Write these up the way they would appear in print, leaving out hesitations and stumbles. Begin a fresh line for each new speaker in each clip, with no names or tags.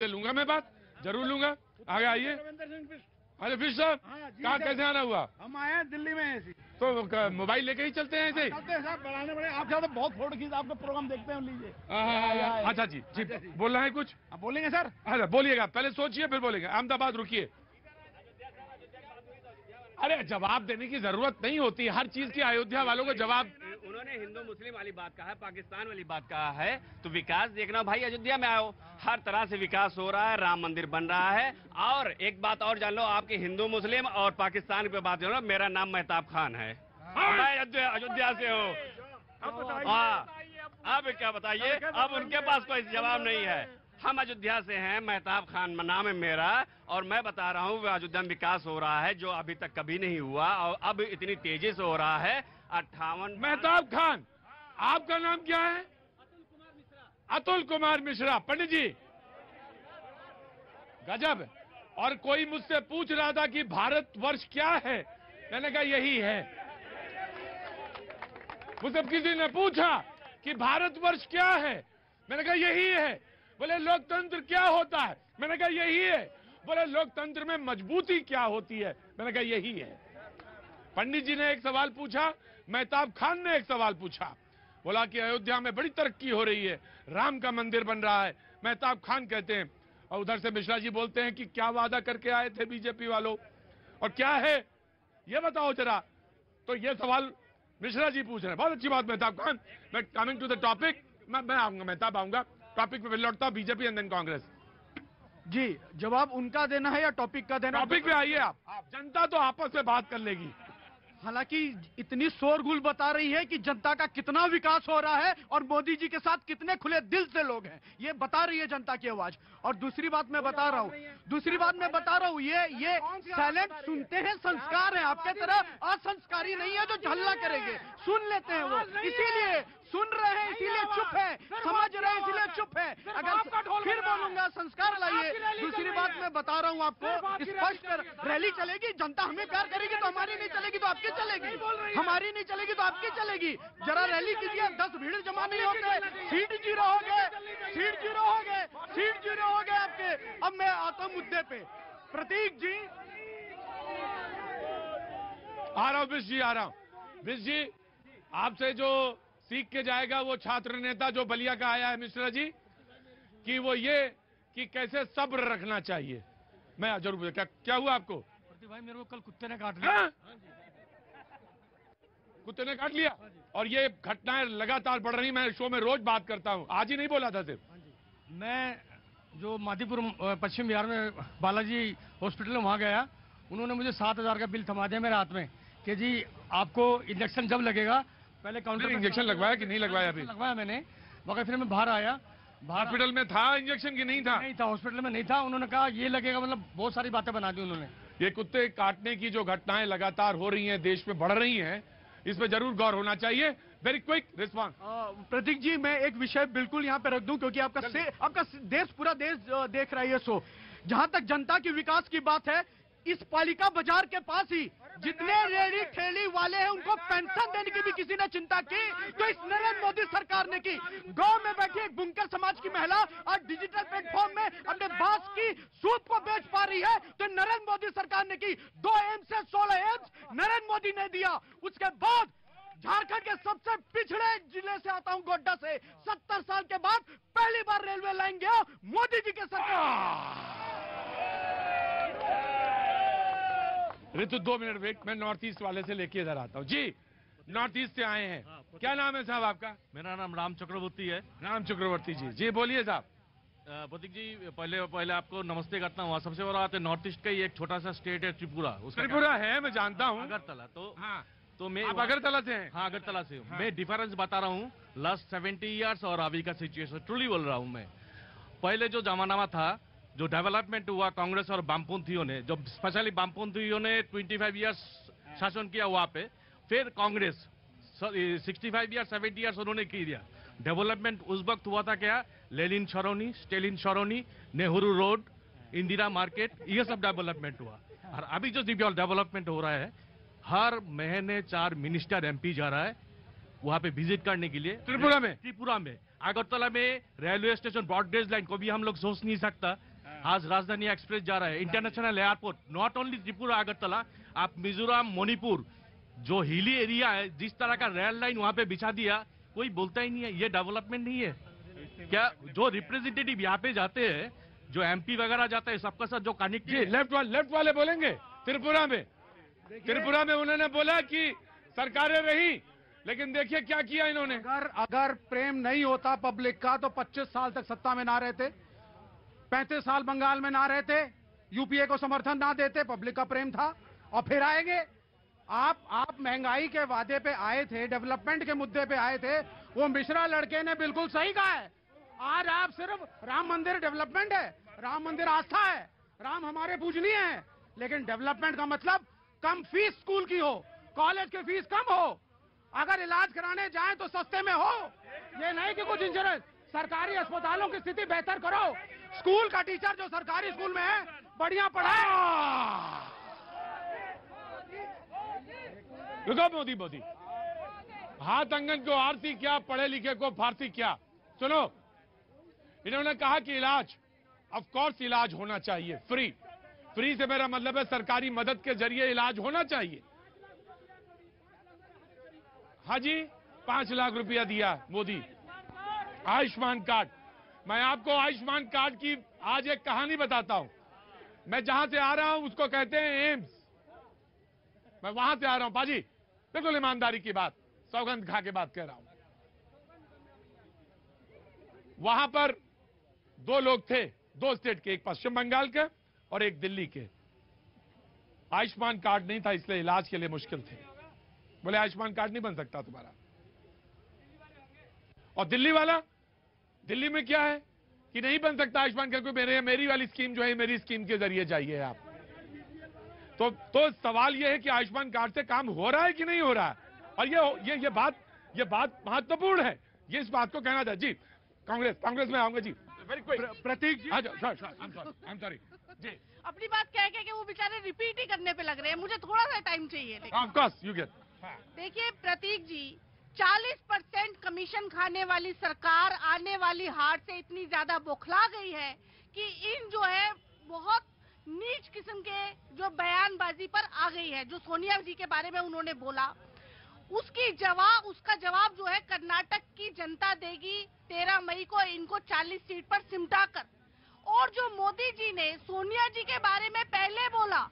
लूंगा मैं बात, जरूर लूंगा। आगे आइए। अरे फिर साहब, कहाँ कैसे आना हुआ?
हम आए हैं दिल्ली में ऐसे।
तो मोबाइल लेके ही चलते हैं ऐसे ही?
चलते हैं साहब, बढ़ाने पड़े। आप ज्यादा बहुत फोटो खींच, आपका प्रोग्राम देखते हैं, लीजिए।
अच्छा जी, जी बोलना है कुछ?
आप बोलेंगे सर?
अच्छा बोलिएगा, पहले सोचिए फिर बोलेंगे। अहमदाबाद रुकिए। अरे जवाब देने की जरूरत नहीं होती, हर चीज की अयोध्या वालों को जवाब।
उन्होंने हिंदू मुस्लिम वाली बात कहा है, पाकिस्तान वाली बात कहा है, तो विकास देखना भाई, अयोध्या में आओ, हर तरह से विकास हो रहा है, राम मंदिर बन रहा है। और एक बात और जान लो, आपके हिंदू मुस्लिम और पाकिस्तान पे बात जानो, मेरा नाम मेहताब खान है, मैं अयोध्या से हूँ। हाँ, अब क्या बताइए, अब उनके पास कोई जवाब नहीं है। हम अयोध्या से हैं, मेहताब खान नाम है मेरा, और मैं बता रहा हूँ अयोध्या में विकास हो रहा है जो अभी तक कभी नहीं हुआ, और अब इतनी तेजी से हो रहा है। 58।
मेहताब खान, आपका नाम क्या है? अतुल कुमार मिश्रा। पंडित जी गजब। और कोई मुझसे पूछ रहा था कि भारतवर्ष क्या है, मैंने कहा यही है। मुझसे किसी ने पूछा कि भारतवर्ष क्या है, मैंने कहा यही है। बोले लोकतंत्र क्या होता है, मैंने कहा यही है। बोले लोकतंत्र में मजबूती क्या होती है, मैंने कहा यही है। पंडित जी ने एक सवाल पूछा, मेहताब खान ने एक सवाल पूछा, बोला कि अयोध्या में बड़ी तरक्की हो रही है, राम का मंदिर बन रहा है। मेहताब खान कहते हैं, और उधर से मिश्रा जी बोलते हैं कि क्या वादा करके आए थे बीजेपी वालों, और क्या है ये बताओ जरा। तो ये सवाल मिश्रा जी पूछ रहे हैं। बहुत अच्छी बात मेहताब खान। मैं कमिंग टू द टॉपिक, मैं आऊंगा, मेहताब आऊंगा, टॉपिक पे लौटता हूं, बीजेपी एंड देन कांग्रेस।
जी, जवाब उनका देना है या टॉपिक का देना?
टॉपिक पे आइए आप, जनता तो आपस में बात कर लेगी।
हालांकि इतनी शोरगुल बता रही है कि जनता का कितना विकास हो रहा है और मोदी जी के साथ कितने खुले दिल से लोग हैं, ये बता रही है जनता की आवाज। और दूसरी बात मैं बता रहा हूँ, ये साइलेंट सुनते हैं, संस्कार है, आपके तरह असंस्कारी नहीं है जो झल्ला करेंगे, सुन लेते हैं वो, इसीलिए सुन रहे हैं, इसीलिए चुप है, समझ रहे हैं इसीलिए चुप है। अगर फिर बोलूंगा संस्कार लाइए। दूसरी बात मैं बता रहा हूँ आपको, स्पष्ट रैली चलेगी, जनता हमें प्यार करेगी तो हमारी नहीं चलेगी तो आपकी चलेगी, हमारी नहीं चलेगी तो आपकी चलेगी। जरा रैली कीजिए, 10 भीड़ जमा नहीं होते, सीट जीरो हो गए आपके। अब मैं आता हूँ मुद्दे पे। प्रतीक जी,
आ रहा हूँ विश जी, आ रहा हूँ। विश जी, आपसे जो सीख के जाएगा वो छात्र नेता जो बलिया का आया है मिश्रा जी, कि वो ये कि कैसे सब्र रखना चाहिए। मैं जरूर, क्या हुआ आपको?
भाई मेरे को कल कुत्ते ने काट लिया।
कुत्ते ने काट लिया, और ये घटनाएं लगातार बढ़ रही। मैं शो में रोज बात करता हूं, आज ही नहीं बोला था सिर्फ।
मैं जो मादीपुर पश्चिम बिहार में बालाजी हॉस्पिटल में वहां गया, उन्होंने मुझे 7,000 का बिल थमा दिया मेरे हाथ में कि जी आपको इंजेक्शन जब लगेगा, पहले काउंटर
इंजेक्शन लगवाया कि नहीं लगवाया? अभी
लगवाया मैंने, मगर फिर मैं बाहर आया।
हॉस्पिटल में था इंजेक्शन की नहीं था?
नहीं था, हॉस्पिटल में नहीं था। उन्होंने कहा ये लगेगा, मतलब बहुत सारी बातें बना दी उन्होंने।
ये कुत्ते काटने की जो घटनाएं लगातार हो रही हैं, देश में बढ़ रही हैं, इस पे जरूर गौर होना चाहिए। Very quick response.
Prateek ji, मैं एक विषय बिल्कुल यहाँ पे रख दूं, क्योंकि आपका देश, पूरा देश देख रहा है ये शो। जहां तक जनता की विकास की बात है, इस पालिका बाजार के पास ही जितने रेहड़ी ठेली वाले हैं उनको पेंशन देने की भी किसी ने चिंता की तो इस नरेंद्र मोदी सरकार ने की। गांव में बैठी एक बुनकर समाज की महिला आज डिजिटल प्लेटफॉर्म में अपने बांस की सूत को बेच पा रही है, तो नरेंद्र मोदी सरकार ने की। 2 एम्स से 16 एम्स नरेंद्र मोदी ने दिया। उसके बाद झारखंड के सबसे पिछड़े जिले से आता हूं, गोड्डा से, 70 साल के बाद पहली बार रेलवे लाइन गया मोदी जी के सरकार।
ऋतु 2 मिनट वेट, मैं नॉर्थ ईस्ट वाले से लेके इधर आता हूँ। जी, नॉर्थ ईस्ट से आए हैं, क्या नाम है साहब आपका?
मेरा नाम राम चक्रवर्ती है।
राम चक्रवर्ती जी, जी बोलिए साहब।
प्रतीक जी, पहले आपको नमस्ते करता हूँ। सबसे बड़ा बात है, नॉर्थ ईस्ट का ही एक छोटा सा स्टेट है त्रिपुरा।
त्रिपुरा है, मैं जानता हूँ।
अगरतला। तो
हाँ,
तो मैं
आप अगरतला से हैं?
हाँ, अगरतला से हूँ।
हाँ।
मैं डिफरेंस बता रहा हूँ लास्ट 70 ईयर्स और अभी का सिचुएशन, ट्रूली बोल रहा हूँ मैं। पहले जो जमाना था, जो डेवलपमेंट हुआ कांग्रेस और वामपंथियों ने, जो स्पेशली वामपंथियों ने 25 ईयर्स शासन किया वहां पे, फिर कांग्रेस 65 ईयर्स 70 ईयर्स उन्होंने किया। डेवलपमेंट उस वक्त हुआ था क्या, Lenin Sarani, Stalin Sarani, Nehru road, Indira market, ये सब डेवलपमेंट हुआ। और अभी जो डेवलपमेंट हो रहा है, हर महीने 4 मिनिस्टर MP जा रहा है वहां पे विजिट करने के लिए।
त्रिपुरा में
अगरतला में रेलवे स्टेशन, ब्रॉडगेज लाइन को भी हम लोग सोच नहीं सकता। आज राजधानी एक्सप्रेस जा रहा है, international airport, not only Tripura Agartala, आप मिजोरम मणिपुर जो हिली एरिया है, जिस तरह का रेल लाइन वहां पे बिछा दिया, कोई बोलता ही नहीं है। ये डेवलपमेंट नहीं है क्या? जो रिप्रेजेंटेटिव यहाँ पे जाते हैं, जो एमपी वगैरह जाते हैं, सबका साथ जो कनेक्ट,
जी लेफ्ट वाले बोलेंगे। त्रिपुरा में उन्होंने बोला कि सरकारें रही, लेकिन देखिए क्या किया इन्होंने।
अगर प्रेम नहीं होता पब्लिक का तो 25 साल तक सत्ता में ना रहते, 35 साल बंगाल में ना रहते, यूपीए को समर्थन ना देते, पब्लिक का प्रेम था और फिर आएंगे। आप महंगाई के वादे पे आए थे, डेवलपमेंट के मुद्दे पे आए थे, वो मिश्रा लड़के ने बिल्कुल सही कहा है। आज आप सिर्फ राम मंदिर डेवलपमेंट है, राम मंदिर आस्था है, राम हमारे पूजनीय है, लेकिन डेवलपमेंट का मतलब कम फीस स्कूल की हो, कॉलेज की फीस कम हो, अगर इलाज कराने जाएं तो सस्ते में हो। ये नहीं कि कुछ इंश्योरेंस, सरकारी अस्पतालों की स्थिति बेहतर करो। स्कूल का टीचर जो सरकारी स्कूल में है बढ़िया पढ़ाए।
रुको मोदी, हाथ अंगन को आरती क्या, पढ़े लिखे को फारसी क्या। सुनो, इन्होंने कहा कि इलाज, ऑफ कोर्स इलाज होना चाहिए, फ्री से मेरा मतलब है सरकारी मदद के जरिए इलाज होना चाहिए। हाँ जी, 5 लाख रुपया दिया मोदी, आयुष्मान कार्ड। मैं आपको आयुष्मान कार्ड की आज एक कहानी बताता हूं। मैं जहां से आ रहा हूं उसको कहते हैं एम्स। मैं वहां से आ रहा हूं पाजी, बिल्कुल ईमानदारी की बात, सौगंध खा के बात कह रहा हूं। वहां पर 2 लोग थे, 2 स्टेट के, एक पश्चिम बंगाल के और एक दिल्ली के। आयुष्मान कार्ड नहीं था, इसलिए इलाज के लिए मुश्किल थे। बोले आयुष्मान कार्ड नहीं बन सकता तुम्हारा। और दिल्ली वाला, दिल्ली में क्या है कि नहीं बन सकता आयुष्मान कार्ड, मेरी वाली स्कीम जो है, मेरी स्कीम के जरिए जाइए आप। तो सवाल यह है कि आयुष्मान कार्ड से काम हो रहा है कि नहीं हो रहा है। और ये बात महत्वपूर्ण है, ये इस बात को कहना था। जी कांग्रेस में आऊंगा जी, very quick.
Prateek ji,
I am sorry ji,
अपनी बात कह के कि वो बेचारे रिपीट ही करने पे लग रहे हैं, मुझे थोड़ा सा टाइम चाहिए।
Of course you get.
देखिए प्रतीक जी, 40% कमीशन खाने वाली सरकार आने वाली हार से इतनी ज्यादा बौखला गई है कि इन जो है बहुत नीच किस्म के जो बयानबाजी पर आ गई है। जो सोनिया जी के बारे में उन्होंने बोला, उसका जवाब जो है कर्नाटक की जनता देगी 13 मई को इनको 40 सीट पर सिमटा कर। और जो मोदी जी ने सोनिया जी के बारे में पहले बोला,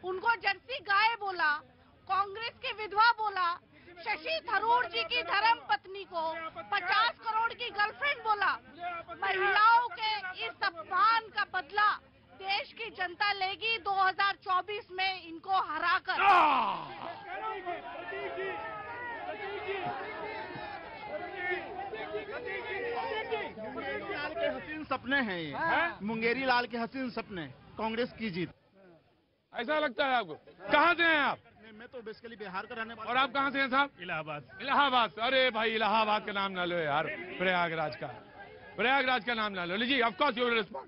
उनको जर्सी गाय बोला, कांग्रेस की विधवा बोला, शशि थरूर जी की धर्म पत्नी को 50 करोड़ की गर्लफ्रेंड बोला। महिलाओं के इस अपमान का बदला देश की जनता लेगी 2024 में इनको हराकर।
मुंगेरी लाल के हसीन सपने हैं ये, मुंगेरी लाल के हसीन सपने, कांग्रेस की जीत।
ऐसा लगता है आपको? कहां से हैं आप?
मैं तो बेसिकली बिहार का रहने वाला।
और आप कहां से हैं साहब? इलाहाबाद। अरे भाई इलाहाबाद का नाम ना लो यार, प्रयागराज का नाम ना लो। लीजिए, of course you will respond.